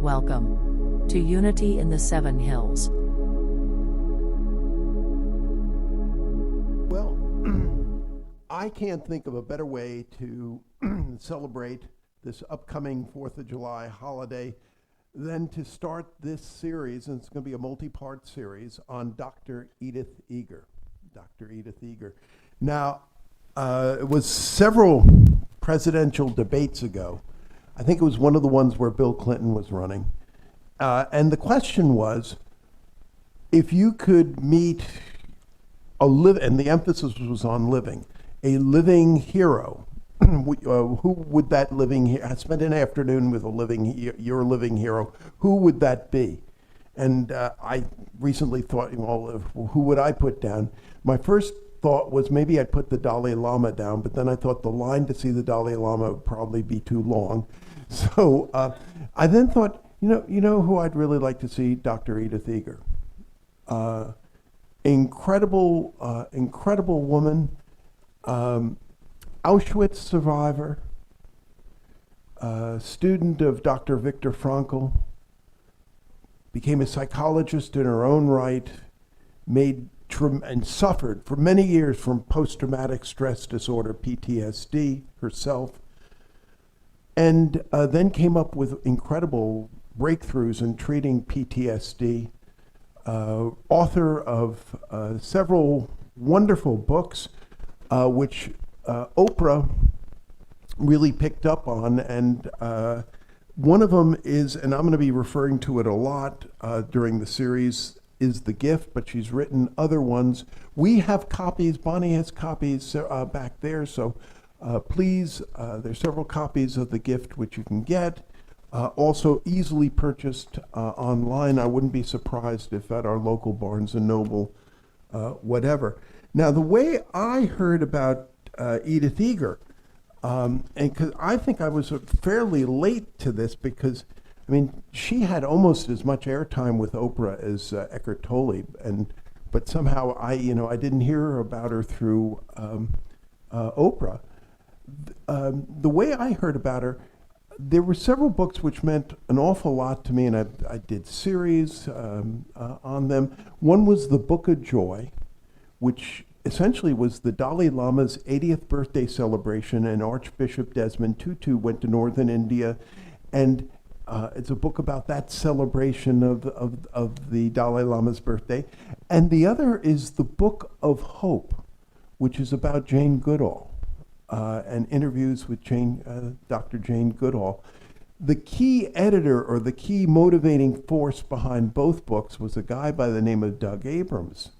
Welcome to Unity in the Seven Hills. Well, I can't think of a better way to celebrate this upcoming 4th of July holiday than to start this series, and it's going to be a multi-part series, on Dr. Edith Eger. Dr. Edith Eger. Now, it was several presidential debates ago. I think it was one of the ones where Bill Clinton was running. And the question was, if you could meet and the emphasis was on living, a living hero, who would that living hero, I spent an afternoon with your living hero, who would that be? And I recently thought, well, who would I put down? My first thought was maybe I'd put the Dalai Lama down, but then I thought the line to see the Dalai Lama would probably be too long. So I then thought, you know who I'd really like to see? Dr. Edith Eger. Incredible woman, Auschwitz survivor, student of Dr. Viktor Frankl, became a psychologist in her own right, and suffered for many years from post-traumatic stress disorder, PTSD, herself, and then came up with incredible breakthroughs in treating PTSD, author of several wonderful books, which Oprah really picked up on, and one of them is, and I'm going to be referring to it a lot during the series, is The Gift, but she's written other ones. We have copies, Bonnie has copies back there, so please, there's several copies of The Gift which you can get. Also easily purchased online. I wouldn't be surprised if at our local Barnes & Noble, whatever. Now, the way I heard about Edith Eger, and because I think I was fairly late to this, because I mean, she had almost as much airtime with Oprah as Eckhart Tolle, but somehow I didn't hear about her through Oprah. The way I heard about her, there were several books which meant an awful lot to me, and I did series on them. One was The Book of Joy, which essentially was the Dalai Lama's 80th birthday celebration, and Archbishop Desmond Tutu went to northern India, and it's a book about that celebration of the Dalai Lama's birthday. And the other is The Book of Hope, which is about Jane Goodall, and interviews with Dr. Jane Goodall. The key editor, or the key motivating force behind both books, was a guy by the name of Doug Abrams.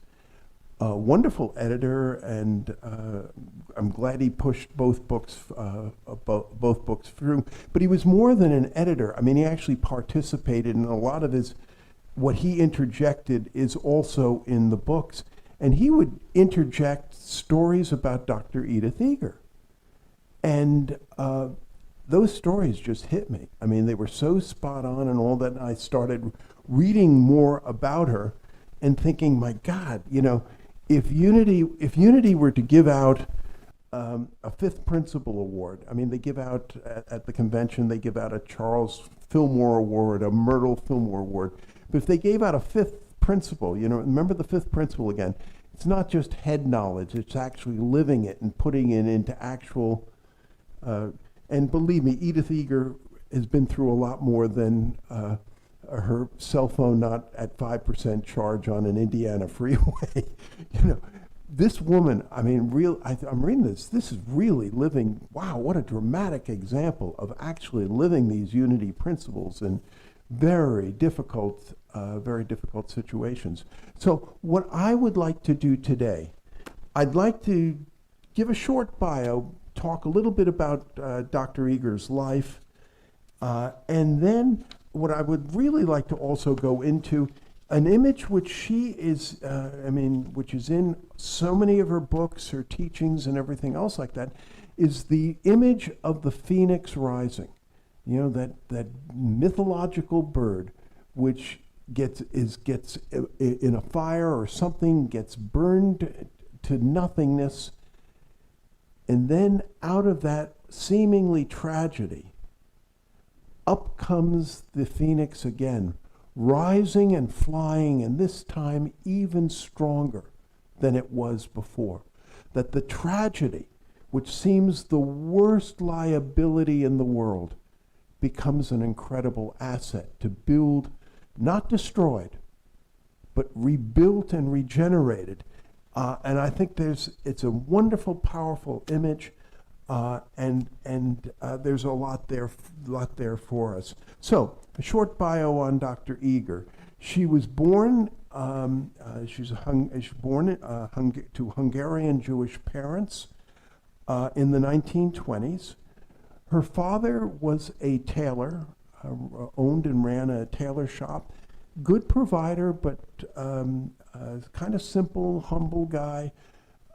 A wonderful editor, and I'm glad he pushed both books through. But he was more than an editor. I mean, he actually participated in a lot of what he interjected is also in the books. And he would interject stories about Dr. Edith Eger. And those stories just hit me. I mean, they were so spot on and all that. And I started reading more about her and thinking, my God, if Unity were to give out a fifth principal award, I mean, they give out at the convention, they give out a Charles Fillmore Award, a Myrtle Fillmore Award. But if they gave out a fifth principle, remember the fifth principle again, it's not just head knowledge, it's actually living it and putting it into actual, and believe me, Edith Eger has been through a lot more than her cell phone not at 5% charge on an Indiana freeway. This woman, I mean, I'm reading this is really living, wow, what a dramatic example of actually living these unity principles in very difficult situations. So what I would like to do today, I'd like to give a short bio, talk a little bit about Dr. Eger's life, and then what I would really like to also go into an image which she is, which is in so many of her books, her teachings, and everything else like that, is the image of the phoenix rising. That mythological bird, which gets in a fire or something, gets burned to nothingness, and then out of that seemingly tragedy, up comes the phoenix again, rising and flying, and this time even stronger than it was before. That the tragedy, which seems the worst liability in the world, becomes an incredible asset to build, not destroyed, but rebuilt and regenerated. And I think it's a wonderful, powerful image, and there's a lot there for us. So, a short bio on Dr. Eger. She was born. She's born to Hungarian Jewish parents in the 1920s. Her father was a tailor, owned and ran a tailor shop. Good provider, but kind of simple, humble guy.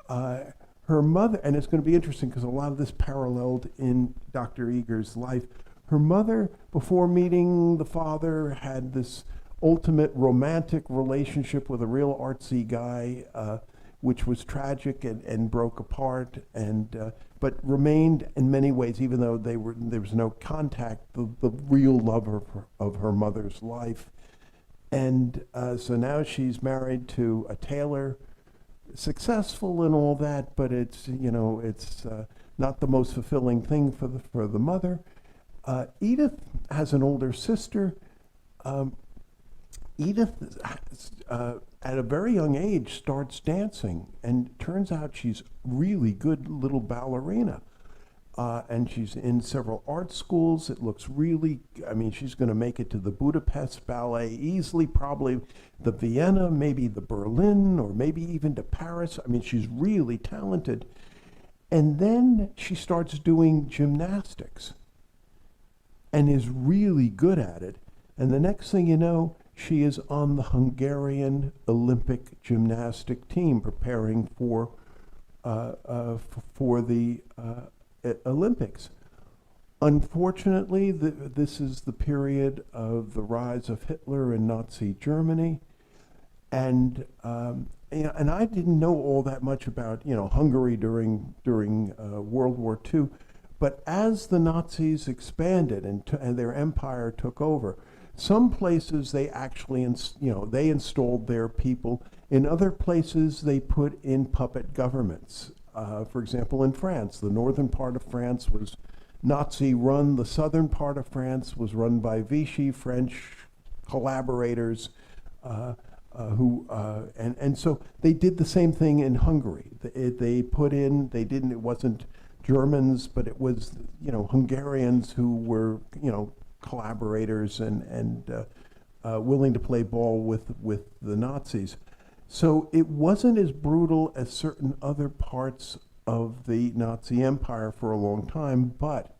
Her mother, and it's going to be interesting because a lot of this paralleled in Dr. Eger's life. Her mother, before meeting the father, had this ultimate romantic relationship with a real artsy guy, which was tragic and broke apart, but remained in many ways, even though there was no contact, the real love of her mother's life. And so now she's married to a tailor, successful and all that, but it's not the most fulfilling thing for the mother. Edith has an older sister. Edith, at a very young age, starts dancing, and turns out she's really good little ballerina. And she's in several art schools. It looks really, she's going to make it to the Budapest Ballet easily, probably the Vienna, maybe the Berlin, or maybe even to Paris. She's really talented. And then she starts doing gymnastics and is really good at it. And the next thing you know, she is on the Hungarian Olympic gymnastic team, preparing for the Olympics. Unfortunately, this is the period of the rise of Hitler in Nazi Germany, and I didn't know all that much about Hungary during World War II, but as the Nazis expanded and their empire took over, some places they actually they installed their people. In other places they put in puppet governments. For example, in France, the northern part of France was Nazi-run. The southern part of France was run by Vichy, French collaborators, and so they did the same thing in Hungary. It wasn't Germans, but it was Hungarians who were collaborators and willing to play ball with the Nazis. So it wasn't as brutal as certain other parts of the Nazi Empire for a long time, but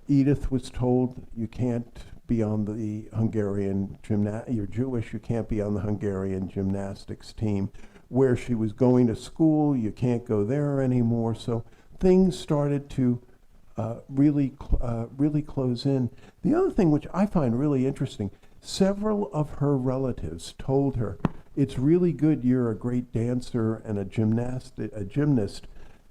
Edith was told, you can't be on the Hungarian you're Jewish, you can't be on the Hungarian gymnastics team. Where she was going to school, you can't go there anymore. So things started to really close in. The other thing which I find really interesting, several of her relatives told her, it's really good you're a great dancer and a gymnast,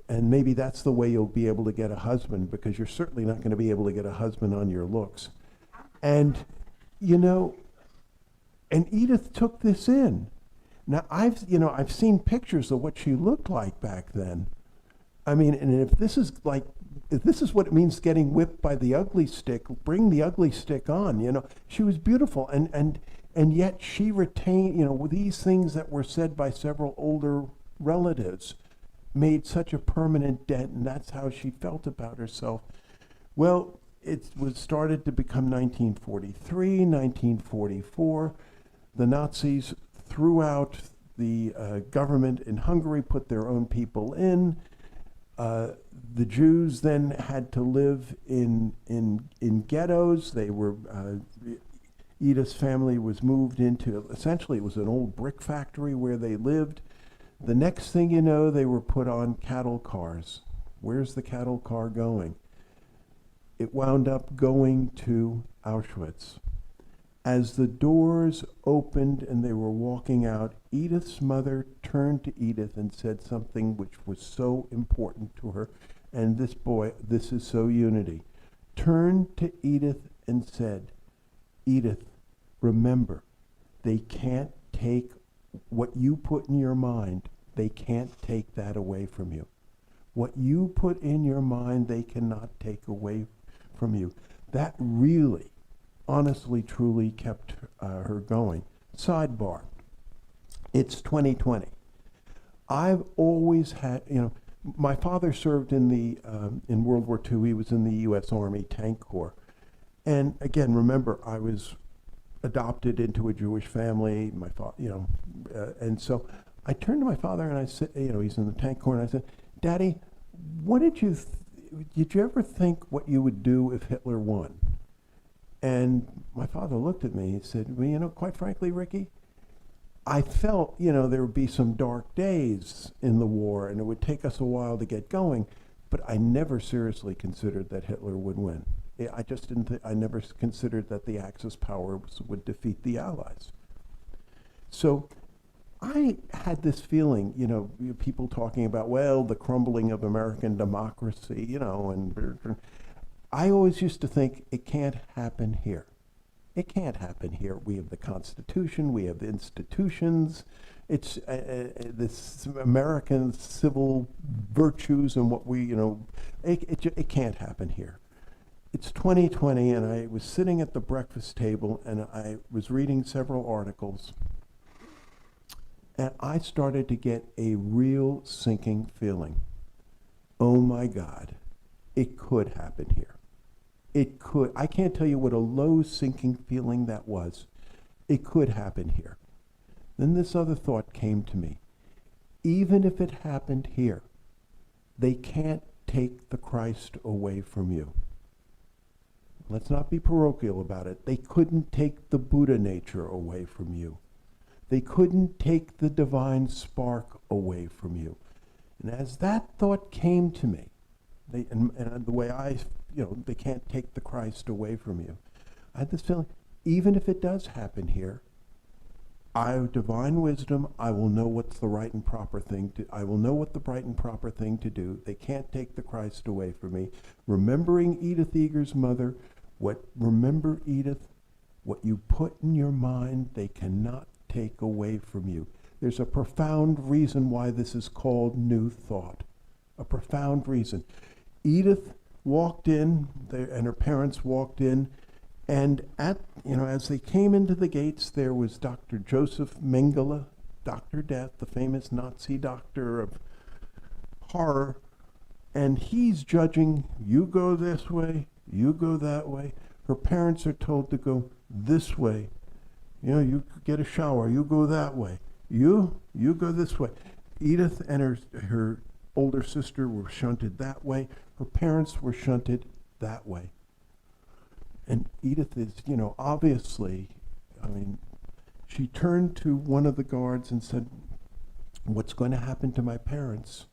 and maybe that's the way you'll be able to get a husband, because you're certainly not going to be able to get a husband on your looks. And, and Edith took this in. Now, I've seen pictures of what she looked like back then. And if this is what it means getting whipped by the ugly stick, bring the ugly stick on. She was beautiful, and yet she retained, these things that were said by several older relatives made such a permanent dent, and that's how she felt about herself. Well, it was started to become 1943, 1944. The Nazis threw out the government in Hungary, put their own people in. The Jews then had to live in ghettos. They were Edith's family was moved into, essentially it was an old brick factory where they lived. The next thing you know, they were put on cattle cars. Where's the cattle car going? It wound up going to Auschwitz. As the doors opened and they were walking out, Edith's mother turned to Edith and said something which was so important to her. And this is so unity. turned to Edith and said, Edith, remember, they can't take what you put in your mind, they can't take that away from you. What you put in your mind, they cannot take away from you. That really, honestly, truly kept her going. Sidebar, it's 2020. I've always had, my father served in in World War II. He was in the U.S. Army Tank Corps. And again, remember, I was adopted into a Jewish family, my father, and so I turned to my father and I said, he's in the Tank Corps, and I said, Daddy, what did you ever think what you would do if Hitler won? And my father looked at me, he said, well, quite frankly, Ricky, I felt, there would be some dark days in the war and it would take us a while to get going, but I never seriously considered that Hitler would win. I just didn't, I never considered that the Axis powers would defeat the Allies. So I had this feeling, people talking about, well, the crumbling of American democracy, and I always used to think it can't happen here. It can't happen here. We have the Constitution, we have the institutions, it's this American civil virtues and what we, it can't happen here. It's 2020 and I was sitting at the breakfast table and I was reading several articles and I started to get a real sinking feeling. Oh my God, it could happen here. It could. I can't tell you what a low sinking feeling that was. It could happen here. Then this other thought came to me. Even if it happened here, they can't take the Christ away from you. Let's not be parochial about it. They couldn't take the Buddha nature away from you. They couldn't take the divine spark away from you. And as that thought came to me, and the way they can't take the Christ away from you. I had this feeling, even if it does happen here, I have divine wisdom, I will know what's the right and proper thing to, I will know what the right and proper thing to do. They can't take the Christ away from me. Remembering Edith Eger's mother, remember Edith, what you put in your mind, they cannot take away from you. There's a profound reason why this is called New Thought. A profound reason. Edith walked in, and her parents walked in, and as they came into the gates, there was Dr. Joseph Mengele, Dr. Death, the famous Nazi doctor of horror, and he's judging, you go this way, you go that way. Her parents are told to go this way. You get a shower, you go that way. You go this way. Edith and her older sister were shunted that way. Her parents were shunted that way. And Edith is, obviously, she turned to one of the guards and said, what's going to happen to my parents?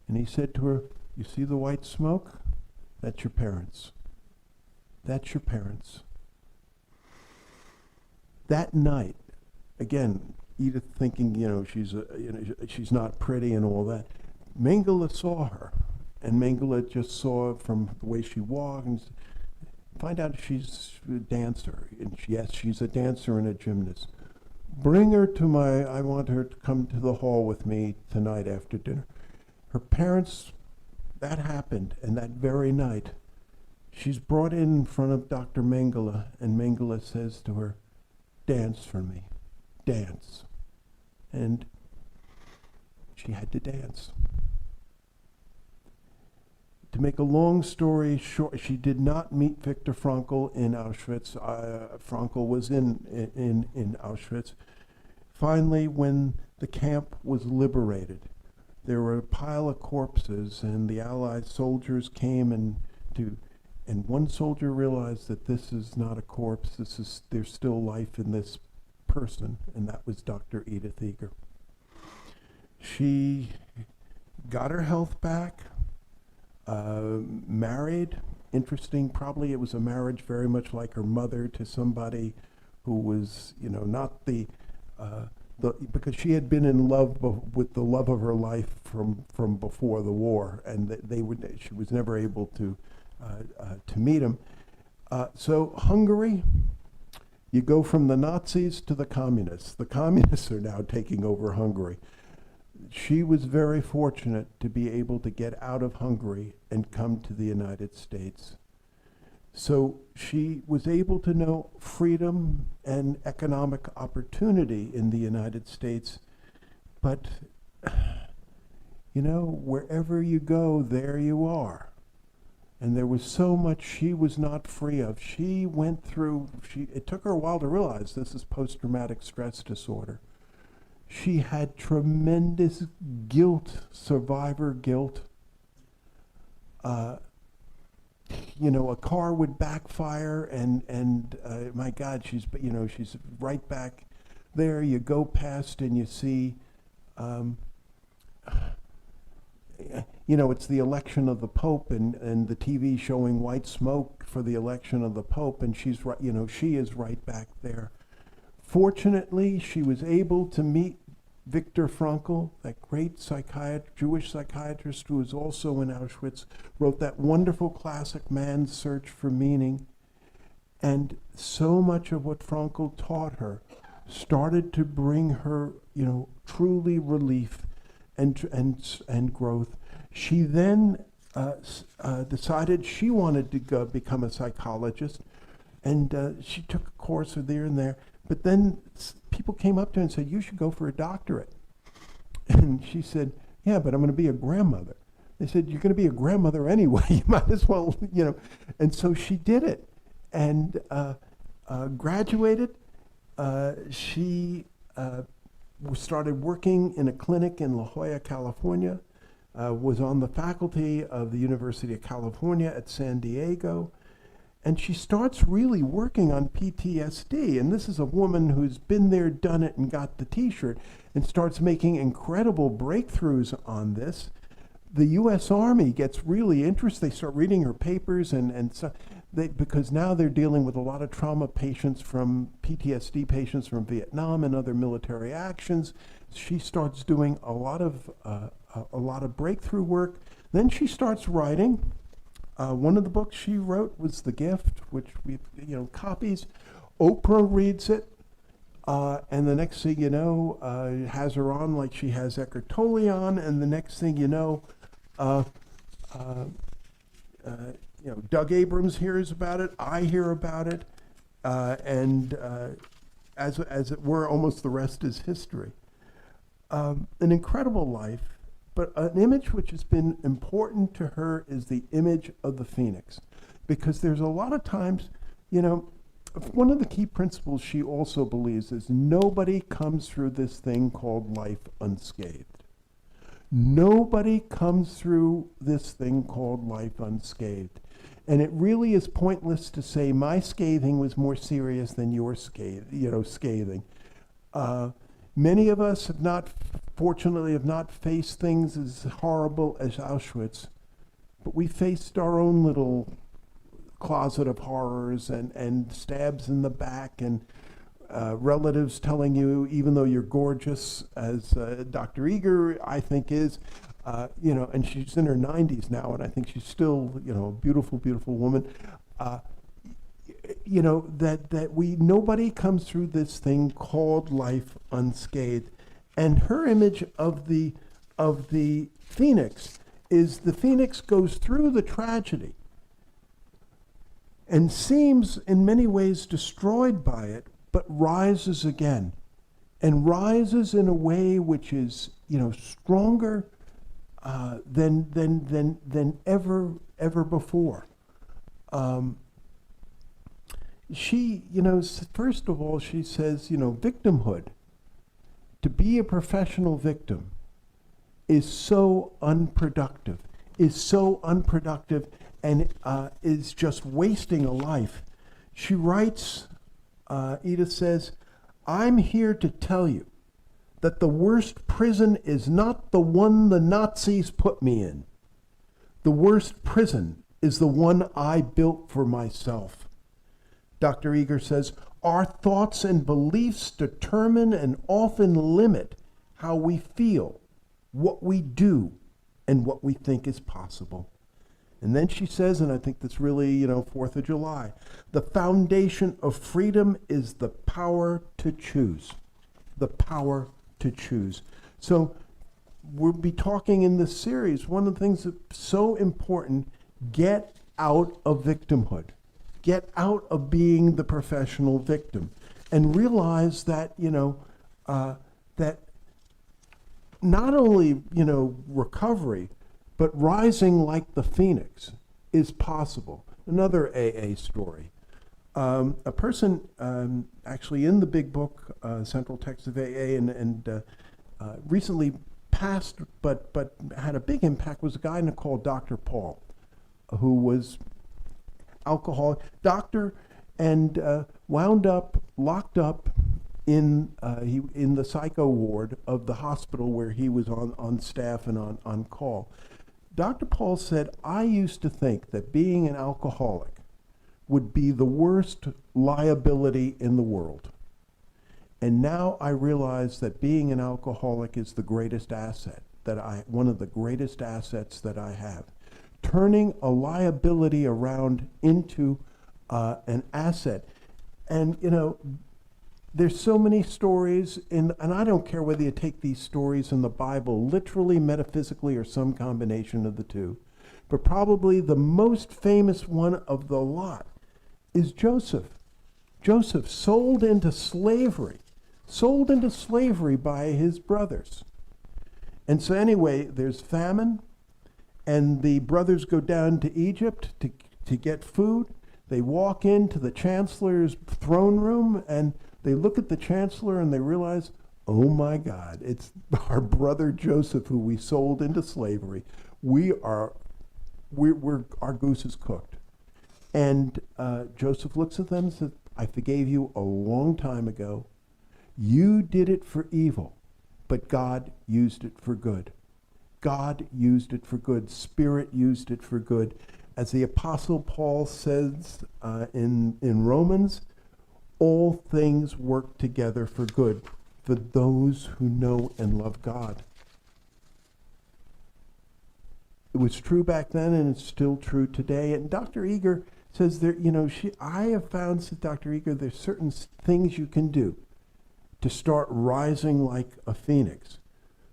And he said to her, you see the white smoke? That's your parents. That's your parents. That night, again, Edith thinking, she's not pretty and all that. Mengele saw her, and Mengele just saw from the way she walked and find out she's a dancer. And yes, she's a dancer and a gymnast. Bring her to I want her to come to the hall with me tonight after dinner. Her parents, that happened, and that very night, she's brought in front of Dr. Mengele, and Mengele says to her, dance for me, dance. And she had to dance. To make a long story short, she did not meet Viktor Frankl in Auschwitz. Frankl was in Auschwitz. Finally, when the camp was liberated, there were a pile of corpses, and the Allied soldiers came and one soldier realized that this is not a corpse. There's still life in this person, and that was Dr. Edith Eger. She got her health back. Married, interesting, probably it was a marriage very much like her mother to somebody who was, not because she had been in love with the love of her life from before the war, and she was never able to to meet him. So Hungary, you go from the Nazis to the communists. The communists are now taking over Hungary. She was very fortunate to be able to get out of Hungary and come to the United States. So she was able to know freedom and economic opportunity in the United States. But, you know, wherever you go, there you are. And there was so much she was not free of. She went through, it took her a while to realize this is post-traumatic stress disorder. She had tremendous guilt, survivor guilt. You know, a car would backfire and my God, she's right back there. You go past and you see, you know, it's the election of the Pope and the TV showing white smoke for the election of the Pope, and she's right, you know, she is right back there. Fortunately, she was able to meet Viktor Frankl, that great Jewish psychiatrist who was also in Auschwitz, wrote that wonderful classic Man's Search for Meaning. And so much of what Frankl taught her started to bring her, you know, truly relief and growth. She then decided she wanted to become a psychologist, and she took a course there and there. But then people came up to her and said, "You should go for a doctorate." And she said, "Yeah, but I'm going to be a grandmother." They said, "You're going to be a grandmother anyway. You might as well, you know." And so she did it and graduated. She started working in a clinic in La Jolla, California, was on the faculty of the University of California at San Diego. And she starts really working on PTSD. And this is a woman who's been there, done it, and got the t-shirt, and starts making incredible breakthroughs on this. The U.S. Army gets really interested. They start reading her papers, and so because now they're dealing with a lot of trauma patients from PTSD patients from Vietnam and other military actions. She starts doing a lot of breakthrough work. Then she starts writing. One of the books she wrote was The Gift, which we, you know, copies. Oprah reads it, and the next thing you know, has her on like she has Eckhart Tolle on, and the next thing you know, you know, Doug Abrams hears about it. I hear about it, and as it were, almost the rest is history. An incredible life. But an image which has been important to her is the image of the phoenix. Because there's a lot of times, you know, one of the key principles she also believes is nobody comes through this thing called life unscathed. Nobody comes through this thing called life unscathed. And it really is pointless to say my scathing was more serious than your scathing. Many of us fortunately have not faced things as horrible as Auschwitz, but we faced our own little closet of horrors and stabs in the back and relatives telling you, even though you're gorgeous, as Dr. Eger, I think, is, you know, and she's in her 90s now, and I think she's still, you know, a beautiful, beautiful woman. You know, that nobody comes through this thing called life unscathed. And her image of the phoenix is the phoenix goes through the tragedy and seems in many ways destroyed by it, but rises again, and rises in a way which is, you know, stronger than ever before. She, you know, first of all, she says, you know, victimhood, to be a professional victim is so unproductive, and is just wasting a life. She writes, Edith says, "I'm here to tell you that the worst prison is not the one the Nazis put me in. The worst prison is the one I built for myself." Dr. Eger says, "Our thoughts and beliefs determine and often limit how we feel, what we do, and what we think is possible." And then she says, and I think that's really, 4th of July, the foundation of freedom is the power to choose. The power to choose. So we'll be talking in this series, one of the things that's so important, get out of victimhood. Get out of being the professional victim. And realize that, that not only, recovery, but rising like the phoenix is possible. Another AA story. A person actually in the big book, Central Text of AA, and recently passed, but had a big impact, was a guy called Dr. Paul, who was alcoholic doctor and wound up locked up in the psycho ward of the hospital where he was on staff and on call. Dr. Paul said, I used to think that being an alcoholic would be the worst liability in the world. And now I realize that being an alcoholic is the greatest asset one of the greatest assets that I have. Turning a liability around into an asset. And, there's so many stories, and I don't care whether you take these stories in the Bible literally, metaphysically, or some combination of the two. But probably the most famous one of the lot is Joseph. Joseph sold into slavery by his brothers. And so anyway, there's famine, and the brothers go down to Egypt to get food. They walk into the chancellor's throne room, and they look at the chancellor and they realize, oh my God, it's our brother Joseph who we sold into slavery. Our goose is cooked. And Joseph looks at them and says, I forgave you a long time ago. You did it for evil, but God used it for good. God used it for good. Spirit used it for good. As the Apostle Paul says in Romans, all things work together for good for those who know and love God. It was true back then, and it's still true today. And Dr. Eger says I have found, said Dr. Eger, there's certain things you can do to start rising like a phoenix.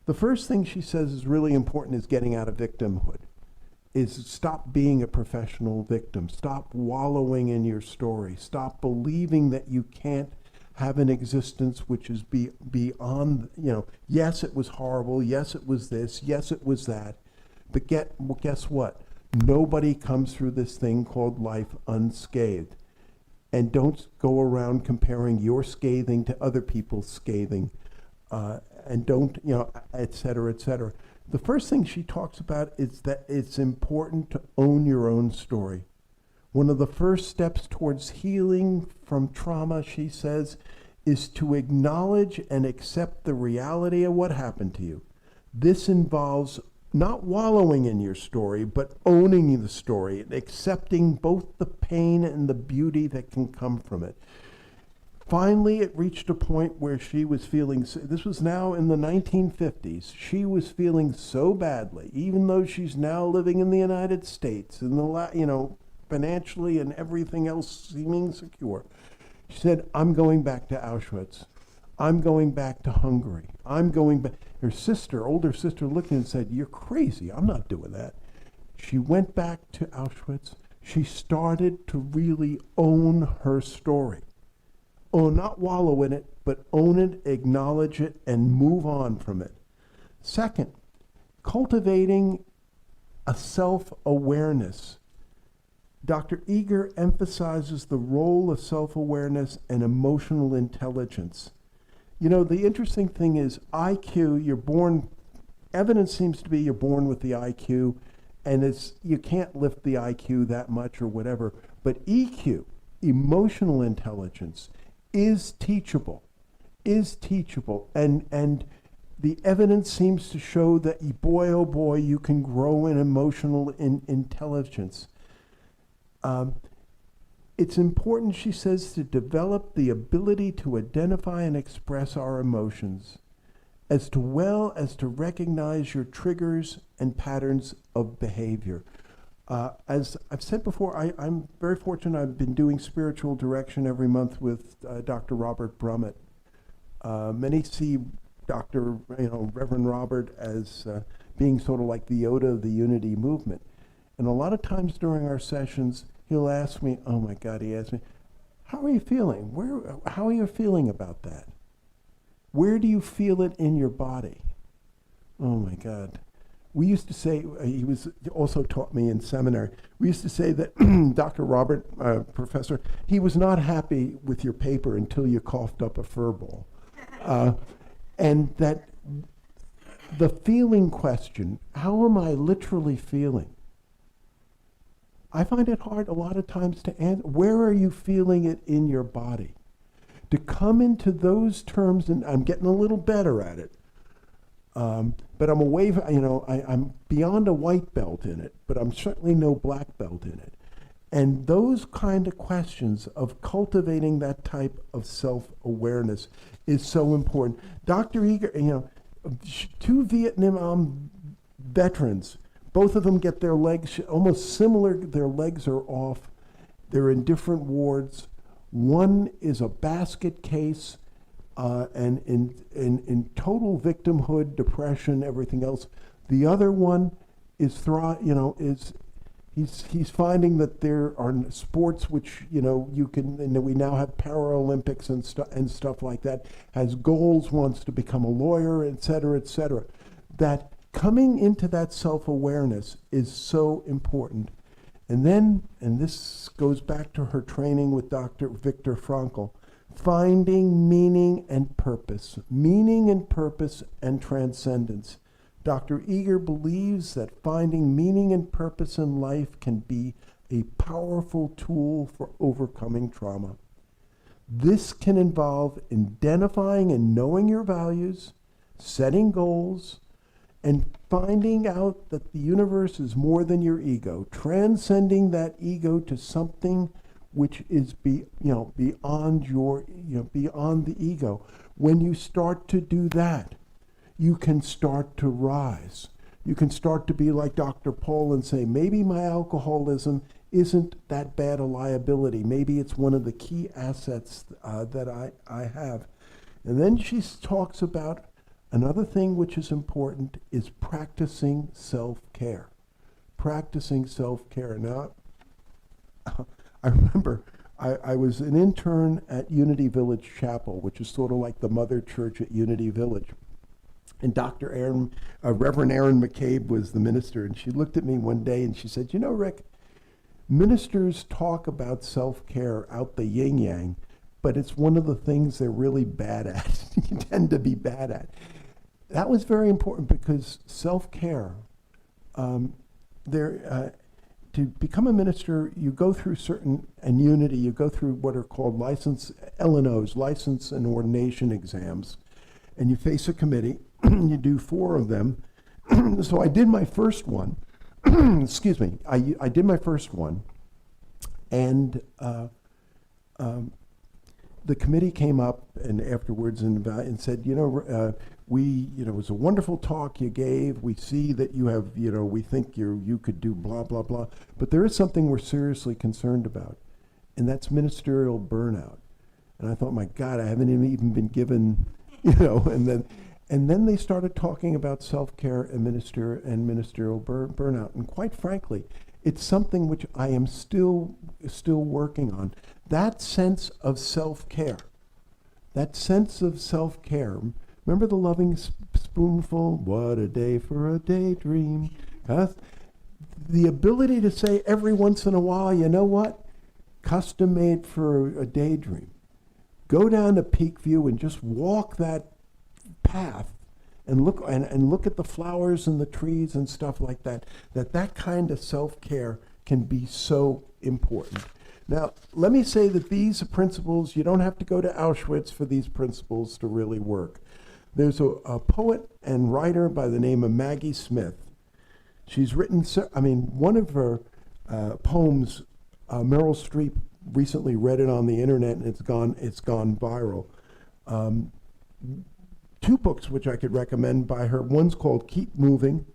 The first thing she says is really important is getting out of victimhood. Is stop being a professional victim. Stop wallowing in your story. Stop believing that you can't have an existence which is beyond, yes, it was horrible. Yes, it was this. Yes, it was that. But guess what? Nobody comes through this thing called life unscathed. And don't go around comparing your scathing to other people's scathing. And don't, et cetera, et cetera. The first thing she talks about is that it's important to own your own story. One of the first steps towards healing from trauma, she says, is to acknowledge and accept the reality of what happened to you. This involves not wallowing in your story, but owning the story and accepting both the pain and the beauty that can come from it. Finally, it reached a point where she was feeling, this was now in the 1950s, she was feeling so badly, even though she's now living in the United States, and financially and everything else seeming secure. She said, I'm going back to Auschwitz. I'm going back to Hungary. I'm going back. Her older sister, looked and said, you're crazy. I'm not doing that. She went back to Auschwitz. She started to really own her story. Not wallow in it, but own it, acknowledge it, and move on from it. Second, cultivating a self-awareness. Dr. Eger emphasizes the role of self-awareness and emotional intelligence. The interesting thing is IQ, evidence seems to be you're born with the IQ, and you can't lift the IQ that much or whatever, but EQ, emotional intelligence, is teachable, and the evidence seems to show that, boy, oh boy, you can grow in emotional intelligence. It's important, she says, to develop the ability to identify and express our emotions, as well as to recognize your triggers and patterns of behavior. As I've said before, I'm very fortunate. I've been doing spiritual direction every month with Dr. Robert Brummett. Many see Dr. Reverend Robert as being sort of like the Yoda of the Unity movement. And a lot of times during our sessions, he'll ask me, oh my God, he asked me, how are you feeling? How are you feeling about that? Where do you feel it in your body? Oh my God. We used to say, he was also taught me in seminary, we used to say that Dr. Robert, professor, he was not happy with your paper until you coughed up a fur ball. And that the feeling question, how am I literally feeling? I find it hard a lot of times to answer. Where are you feeling it in your body? To come into those terms, and I'm getting a little better at it, but I'm away, I'm beyond a white belt in it, but I'm certainly no black belt in it. And those kind of questions of cultivating that type of self-awareness is so important. Dr. Eger, two Vietnam veterans, both of them get their legs almost similar, their legs are off. They're in different wards. One is a basket case and in total victimhood, depression, everything else. The other one is he's finding that there are sports which you can, and we now have Paralympics and stuff like that. Has goals, wants to become a lawyer, et cetera, that coming into that self-awareness is so important. And then, and this goes back to her training with Dr. Viktor Frankl, finding meaning and purpose and transcendence. Dr. Eger believes that finding meaning and purpose in life can be a powerful tool for overcoming trauma. This can involve identifying and knowing your values, setting goals, and finding out that the universe is more than your ego, transcending that ego to something which is beyond the ego. When you start to do that, you can start to rise. You can start to be like Dr. Paul and say, maybe my alcoholism isn't that bad a liability. Maybe it's one of the key assets that I have. And then she talks about another thing which is important is practicing self-care. Practicing self-care. Now, I remember I was an intern at Unity Village Chapel, which is sort of like the mother church at Unity Village. And Reverend Aaron McCabe was the minister, and she looked at me one day and she said, Rick, ministers talk about self-care out the yin-yang, but it's one of the things they're really bad at. You tend to be bad at. That was very important because self-care, to become a minister, you go through and Unity, you go through what are called LNOs, license and ordination exams, and you face a committee. You do 4 of them. So I did my first one. Excuse me. I did my first one, and the committee came up and afterwards and said, it was a wonderful talk you gave. We see that you have, we think you could do blah, blah, blah. But there is something we're seriously concerned about, and that's ministerial burnout. And I thought, my God, I haven't even been given, and then they started talking about self-care and ministerial burnout. And quite frankly, it's something which I am still working on. That sense of self-care. Remember the loving spoonful? What a day for a daydream. The ability to say every once in a while, you know what? Custom made for a daydream. Go down to Peak View and just walk that path and look at the flowers and the trees and stuff like that. That kind of self-care can be so important. Now, let me say that these principles, you don't have to go to Auschwitz for these principles to really work. There's a poet and writer by the name of Maggie Smith. She's written, one of her poems, Meryl Streep recently read it on the internet and it's gone viral. 2 books which I could recommend by her. One's called Keep Moving.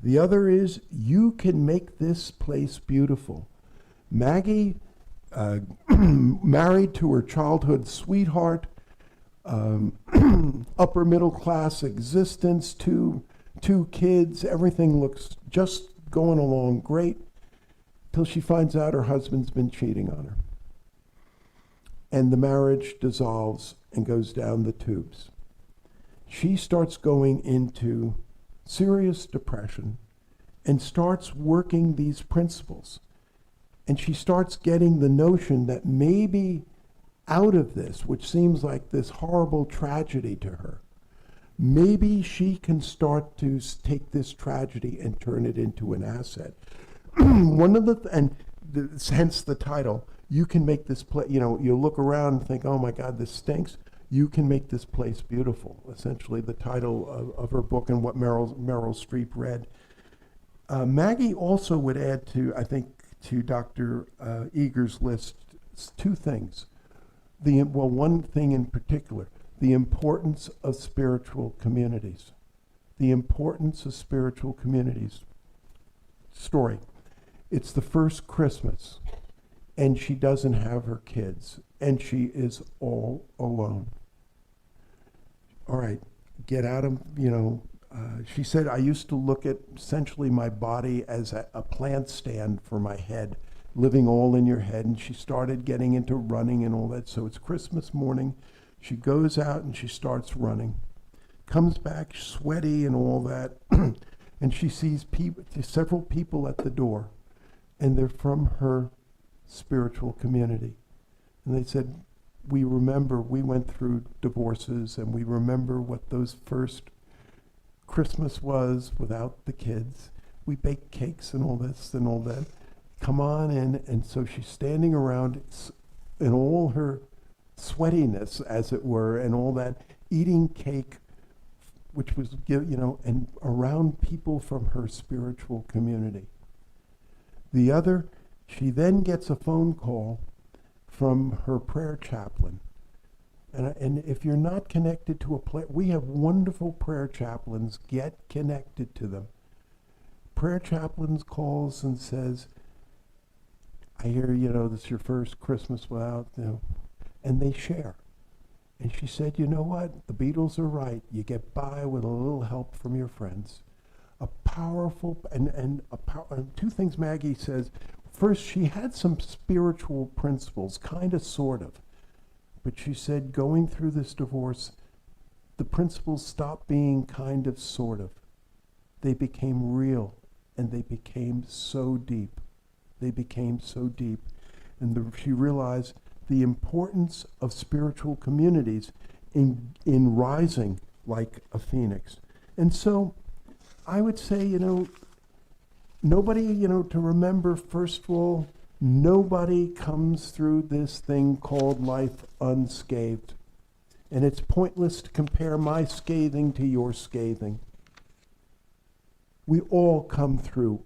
The other is, you can make this place beautiful. Maggie, married to her childhood sweetheart, upper middle class existence, two kids, everything looks just going along great, till she finds out her husband's been cheating on her. And the marriage dissolves and goes down the tubes. She starts going into serious depression and starts working these principles. And she starts getting the notion that maybe out of this, which seems like this horrible tragedy to her, maybe she can start to take this tragedy and turn it into an asset. Hence the title, you can make this place, you look around and think, oh my God, this stinks. You can make this place beautiful. Essentially the title of her book and what Meryl Streep read. Maggie also would add to, I think, to Dr. Eger's list, two things. One thing in particular, the importance of spiritual communities. The importance of spiritual communities. Story. It's the first Christmas, and she doesn't have her kids, and she is all alone. All right, get out of, she said, I used to look at essentially my body as a plant stand for my head, living all in your head. And she started getting into running and all that. So it's Christmas morning. She goes out and she starts running, comes back sweaty and all that. And she sees several people at the door, and they're from her spiritual community. And they said, we remember we went through divorces, and we remember what those first Christmas was without the kids. We baked cakes and all this and all that. Come on in. And so she's standing around in all her sweatiness, as it were, and all that, eating cake, which was, and around people from her spiritual community. The other, she then gets a phone call from her prayer chaplain. And if you're not connected to we have wonderful prayer chaplains. Get connected to them. Prayer chaplains calls and says, I hear, this is your first Christmas without, and they share. And she said, you know what? The Beatles are right. You get by with a little help from your friends. A powerful, and two things Maggie says. First, she had some spiritual principles, kind of, sort of. But she said, going through this divorce, the principles stopped being kind of, sort of. They became real, and they became so deep. They became so deep. And she realized the importance of spiritual communities in rising like a phoenix. And so I would say, nobody, to remember, first of all, nobody comes through this thing called life unscathed. And it's pointless to compare my scathing to your scathing. We all come through.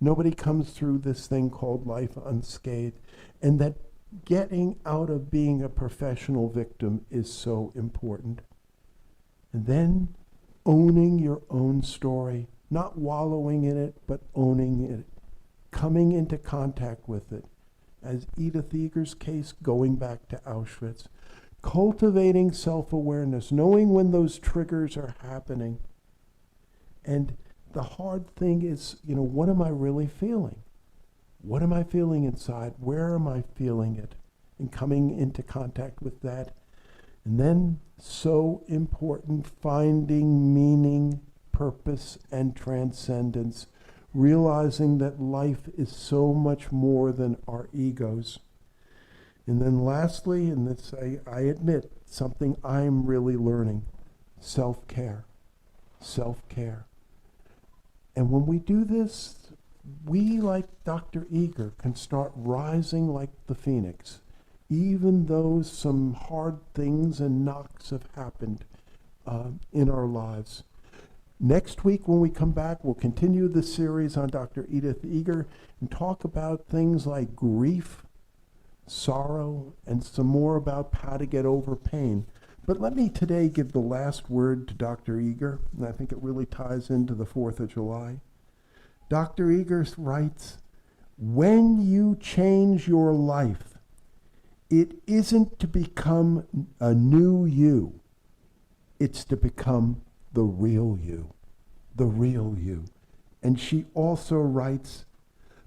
Nobody comes through this thing called life unscathed. And that getting out of being a professional victim is so important. And then owning your own story, not wallowing in it, but owning it, coming into contact with it. As Edith Eger's case, going back to Auschwitz, cultivating self-awareness, knowing when those triggers are happening. And the hard thing is, what am I really feeling? What am I feeling inside? Where am I feeling it? And coming into contact with that. And then, so important, finding meaning, purpose, and transcendence, realizing that life is so much more than our egos. And then lastly, and this I admit, something I'm really learning, self-care. Self-care. And when we do this, we, like Dr. Eger, can start rising like the phoenix, even though some hard things and knocks have happened in our lives. Next week, when we come back, we'll continue the series on Dr. Edith Eger and talk about things like grief, sorrow, and some more about how to get over pain. But let me today give the last word to Dr. Eger, and I think it really ties into the 4th of July. Dr. Eger writes, when you change your life, it isn't to become a new you. It's to become the real you, the real you. And she also writes,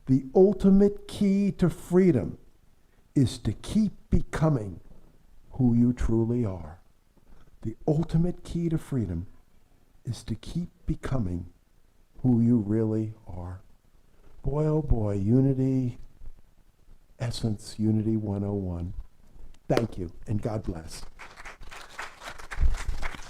the ultimate key to freedom is to keep becoming who you truly are. The ultimate key to freedom is to keep becoming who you really are. Boy, oh boy, Unity, Essence, Unity 101. Thank you, and God bless.